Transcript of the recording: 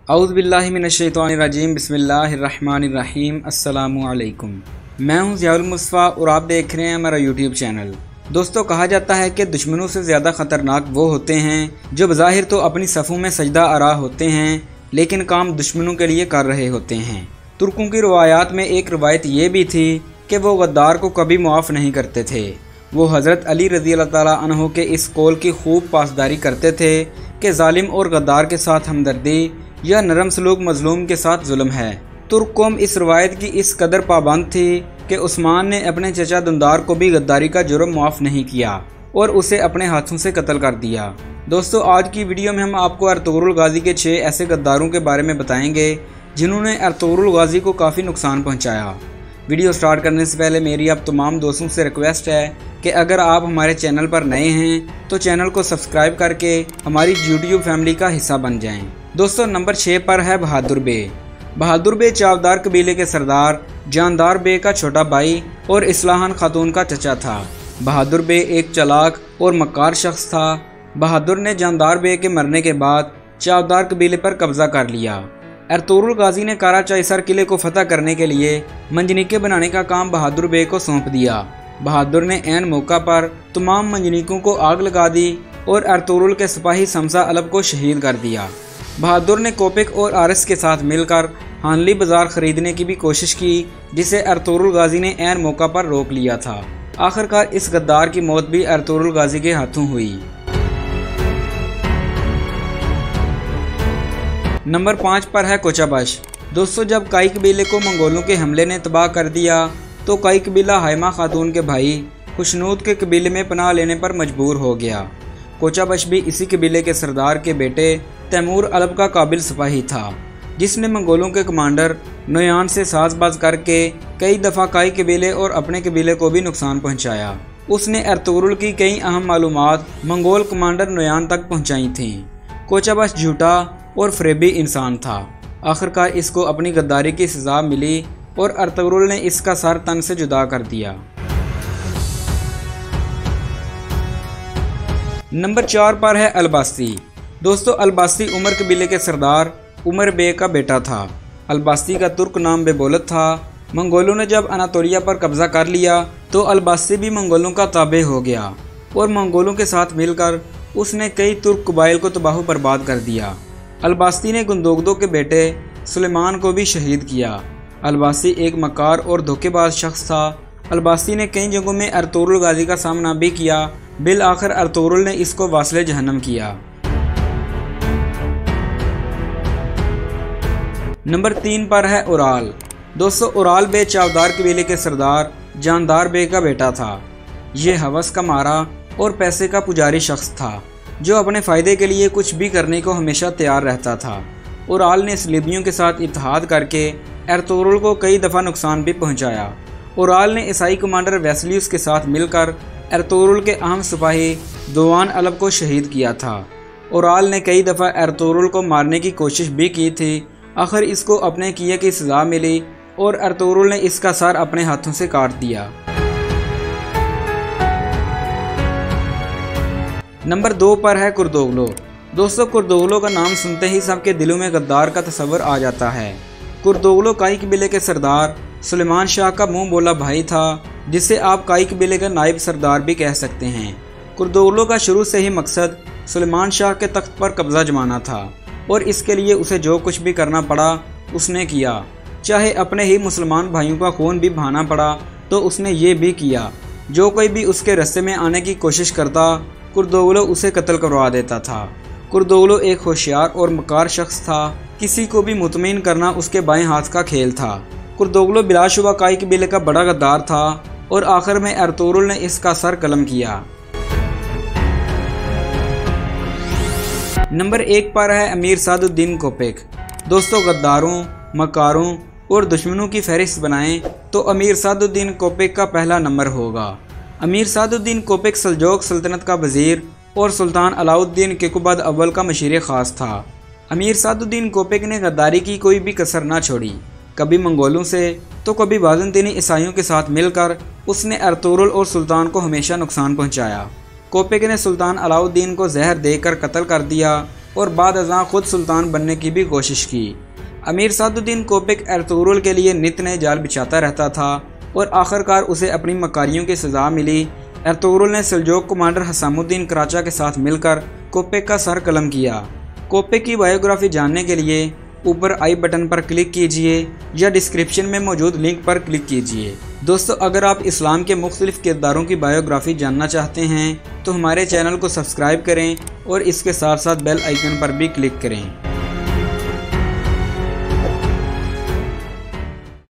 औज़ु बिल्लाहि मिनश्शैतानिर्रजीम बिस्मिल्लाहिर्रहमानिर्रहीम अस्सलामु अलैकुम। मैं हूं ज़ियाउल मुस्तफ़ा और आप देख रहे हैं हमारा यूट्यूब चैनल। दोस्तों, कहा जाता है कि दुश्मनों से ज़्यादा ख़तरनाक वो होते हैं जो बज़ाहिर तो अपनी सफ़ों में सजदा आरा होते हैं, लेकिन काम दुश्मनों के लिए कर रहे होते हैं। तुर्कों की रवायात में एक रवायत ये भी थी कि वो गद्दार को कभी मुआफ़ नहीं करते थे। वो हज़रत अली रज़ी अल्लाह ताला अन्हु के इस कौल की खूब पासदारी करते थे कि जालिम और गद्दार के साथ हमदर्दी या नरम सलूक मजलूम के साथ जुल्म है। तुर्क कौम इस रवायत की इस कदर पाबंद थी कि उस्मान ने अपने चचा दुंदार को भी गद्दारी का जुर्म मुआफ़ नहीं किया और उसे अपने हाथों से कत्ल कर दिया। दोस्तों, आज की वीडियो में हम आपको अर्तुगरुल गाज़ी के 6 ऐसे गद्दारों के बारे में बताएंगे जिन्होंने अर्तुगरुल गाज़ी को काफ़ी नुकसान पहुँचाया। वीडियो स्टार्ट करने से पहले मेरी आप तमाम दोस्तों से रिक्वेस्ट है कि अगर आप हमारे चैनल पर नए हैं तो चैनल को सब्सक्राइब करके हमारी यूट्यूब फैमिली का हिस्सा बन जाएं। दोस्तों, नंबर 6 पर है बहादुर बे। बहादुर बे चावदार कबीले के सरदार जानदार बे का छोटा भाई और इस्लाहान खातून का चचा था। बहादुर बे एक चालाक और मक्कार शख्स था। बहादुर ने जानदार बे के मरने के बाद चावदार कबीले पर कब्जा कर लिया। अर्तुगरुल गाज़ी ने काराचाइसर किले को फतह करने के लिए मंजनीके बनाने का काम बहादुर बे को सौंप दिया। बहादुर ने ऐन मौका पर तमाम मंजनीकों को आग लगा दी और अर्तुगरुल के सिपाही समसा अलब को शहीद कर दिया। बहादुर ने कोपिक और आरिस के साथ मिलकर हानली बाजार खरीदने की भी कोशिश की, जिसे अर्तुगरुल गाज़ी ने ऐन मौका पर रोक लिया था। आखिरकार इस गद्दार की मौत भी अर्तुगरुल गाज़ी के हाथों हुई। नंबर 5 पर है कोचाबश। दोस्तों, जब काई कबीले को मंगोलों के हमले ने तबाह कर दिया तो काई कबीला हाइमा खातून के भाई खुशनूद के कबीले में पनाह लेने पर मजबूर हो गया। कोचाबश भी इसी कबीले के सरदार के बेटे तैमूर अलब का काबिल सिपाही था, जिसने मंगोलों के कमांडर नोयान से साजबाज करके कई दफ़ा काई कबीले और अपने कबीले को भी नुकसान पहुंचाया। उसने अर्तुगरुल की कई अहम मालूमात मंगोल कमांडर नोयान तक पहुंचाई थीं। कोचाबश झूठा और फरेबी इंसान था। आखिरकार इसको अपनी गद्दारी की सज़ा मिली और अर्तुगरुल ने इसका सर तन से जुदा कर दिया। नंबर 4 पर है अलबासी। दोस्तों, अलबासी उमर कबीले के सरदार उमर बे का बेटा था। अलबासी का तुर्क नाम बेबोलत था। मंगोलों ने जब अनातोलिया पर कब्जा कर लिया तो अलबासी भी मंगोलों का ताबे हो गया और मंगोलों के साथ मिलकर उसने कई तुर्क कबाइल को तबाह बर्बाद कर दिया। अलबासी ने गुंदोगदो के बेटे सुलेमान को भी शहीद किया। अलबासी एक मक्कार और धोखेबाज शख्स था। अलबासी ने कई जगहों में अर्तुगरुल गाज़ी का सामना भी किया। बिल आखिर अर्तुगरुल ने इसको वासिले जहन्नम किया। नंबर 3 पर है उराल। दोस्तों, उराल बे चावदार कबीले के सरदार जानदार बे का बेटा था। ये हवस का मारा और पैसे का पुजारी शख्स था, जो अपने फ़ायदे के लिए कुछ भी करने को हमेशा तैयार रहता था। उराल ने सलीबियों के साथ इत्तेहाद करके अर्तुगरुल को कई दफ़ा नुकसान भी पहुंचाया। उराल ने ईसाई कमांडर वेस्लियस के साथ मिलकर अर्तुगरुल के अहम सिपाही दोवान अलब को शहीद किया था। उराल ने कई दफ़ा अर्तुगरुल को मारने की कोशिश भी की थी। आखिर इसको अपने किए की सज़ा मिली और अर्तुगरुल ने इसका सर अपने हाथों से काट दिया। नंबर 2 पर है कुर्दोगलो। दोस्तों, कुर्दोगलो का नाम सुनते ही सबके दिलों में गद्दार का तस्वर आ जाता है। कुर्दोगलो काई कबीले के सरदार सुलेमान शाह का मुंह बोला भाई था, जिसे आप काई कबीले का नायब सरदार भी कह सकते हैं। कुर्दोगलो का शुरू से ही मकसद सुलेमान शाह के तख्त पर कब्जा जमाना था और इसके लिए उसे जो कुछ भी करना पड़ा उसने किया। चाहे अपने ही मुसलमान भाइयों का खून भी बहाना पड़ा तो उसने ये भी किया। जो कोई भी उसके रास्ते में आने की कोशिश करता, कुर्दोगलो उसे कत्ल करवा देता था। कुर्दोगलो एक होशियार और मक्कार शख्स था। किसी को भी मुतमईन करना उसके बाएं हाथ का खेल था। कुर्दोगलो बिलाशुबा काई कबीले का बड़ा गद्दार था और आखिर में अर्तुगरुल ने इसका सर कलम किया। नंबर 1 पर है अमीर सादुद्दीन कोपिक। दोस्तों, गद्दारों, मक्कारों और दुश्मनों की फहरिस्त बनाएं तो अमीर सादुद्दीन कोपिक का पहला नंबर होगा। अमीर सादुद्दीन कोपिक सल्जोक सल्तनत का वजीर और सुल्तान अलाउद्दीन केकुबाद अव्वल का मशीर ख़ास था। अमीर सादुद्दीन कोपिक ने गद्दारी की कोई भी कसर ना छोड़ी। कभी मंगोलों से तो कभी बाज़ंतीनी ईसाइयों के साथ मिलकर उसने अर्तुगरुल और सुल्तान को हमेशा नुकसान पहुंचाया। कोपिक ने सुल्तान अलाउद्दीन को जहर देकर कत्ल कर दिया और बाद अज़ां खुद सुल्तान बनने की भी कोशिश की। अमीर सादुद्दीन कोपिक अर्तुगरुल के लिए नित नए जाल बिछाता रहता था और आखिरकार उसे अपनी मकारियों की सज़ा मिली। अर्तुगरुल ने सल्जूक कमांडर हसामुद्दीन कराचा के साथ मिलकर कोपिक का सर कलम किया। कोपिक की बायोग्राफी जानने के लिए ऊपर आई बटन पर क्लिक कीजिए या डिस्क्रिप्शन में मौजूद लिंक पर क्लिक कीजिए। दोस्तों, अगर आप इस्लाम के मुख्तलिफ किरदारों की बायोग्राफी जानना चाहते हैं तो हमारे चैनल को सब्सक्राइब करें और इसके साथ साथ बेल आइकन पर भी क्लिक करें।